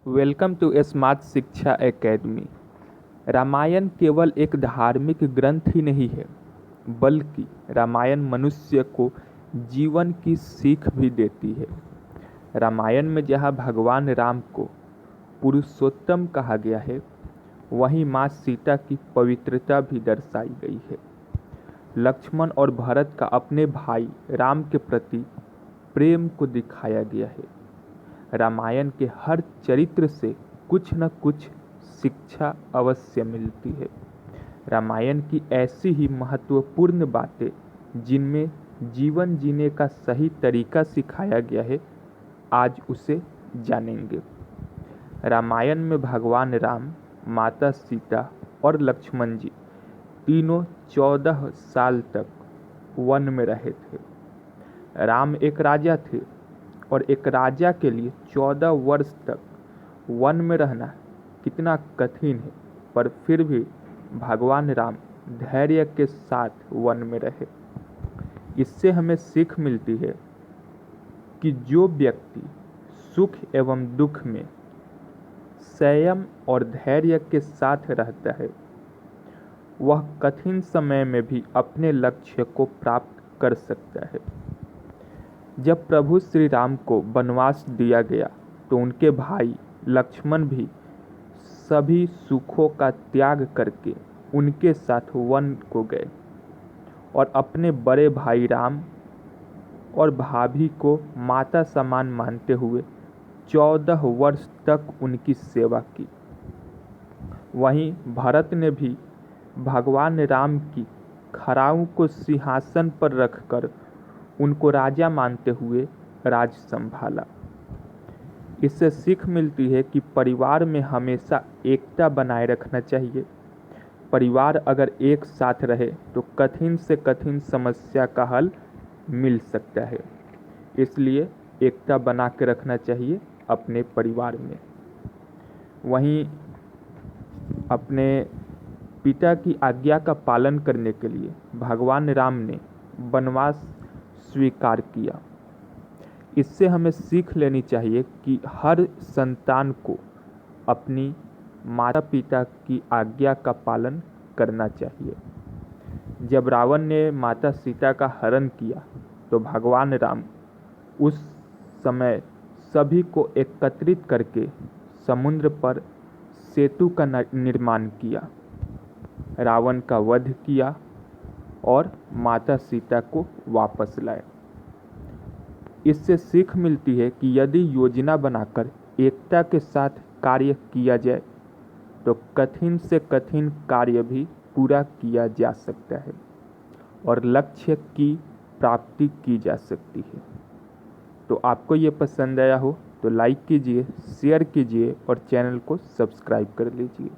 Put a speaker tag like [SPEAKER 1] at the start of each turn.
[SPEAKER 1] Welcome to smart शिक्षा academy. Ramayan केवल एक धार्मिक ग्रंथ ही नहीं है, बल्कि रामायण मनुष्य को जीवन की सीख भी देती है। रामायण में जहाँ भगवान राम को पुरुषोत्तम कहा गया है, वहीं माँ सीता की पवित्रता भी दर्शाई गई है। लक्ष्मण और भरत का अपने भाई राम के प्रति प्रेम को दिखाया गया है। रामायण के हर चरित्र से कुछ न कुछ शिक्षा अवश्य मिलती है। रामायण की ऐसी ही महत्वपूर्ण बातें जिनमें जीवन जीने का सही तरीका सिखाया गया है, आज उसे जानेंगे। रामायण में भगवान राम, माता सीता और लक्ष्मण जी तीनों 14 साल तक वन में रहे थे। राम एक राजा थे और एक राजा के लिए 14 वर्ष तक वन में रहना कितना कठिन है, पर फिर भी भगवान राम धैर्य के साथ वन में रहे। इससे हमें सीख मिलती है कि जो व्यक्ति सुख एवं दुख में संयम और धैर्य के साथ रहता है, वह कठिन समय में भी अपने लक्ष्य को प्राप्त कर सकता है। जब प्रभु श्री राम को वनवास दिया गया तो उनके भाई लक्ष्मण भी सभी सुखों का त्याग करके उनके साथ वन को गए और अपने बड़े भाई राम और भाभी को माता समान मानते हुए 14 वर्ष तक उनकी सेवा की। वहीं भरत ने भी भगवान राम की खड़ाऊ को सिंहासन पर रखकर उनको राजा मानते हुए राज संभाला। इससे सीख मिलती है कि परिवार में हमेशा एकता बनाए रखना चाहिए। परिवार अगर एक साथ रहे तो कठिन से कठिन समस्या का हल मिल सकता है। इसलिए एकता बना के रखना चाहिए अपने परिवार में। वहीं अपने पिता की आज्ञा का पालन करने के लिए भगवान राम ने वनवास स्वीकार किया। इससे हमें सीख लेनी चाहिए कि हर संतान को अपनी माता पिता की आज्ञा का पालन करना चाहिए। जब रावण ने माता सीता का हरण किया तो भगवान राम उस समय सभी को एकत्रित करके समुद्र पर सेतु का निर्माण किया, रावण का वध किया और माता सीता को वापस लाए। इससे सीख मिलती है कि यदि योजना बनाकर एकता के साथ कार्य किया जाए तो कठिन से कठिन कार्य भी पूरा किया जा सकता है और लक्ष्य की प्राप्ति की जा सकती है। तो आपको ये पसंद आया हो तो लाइक कीजिए, शेयर कीजिए और चैनल को सब्सक्राइब कर लीजिए।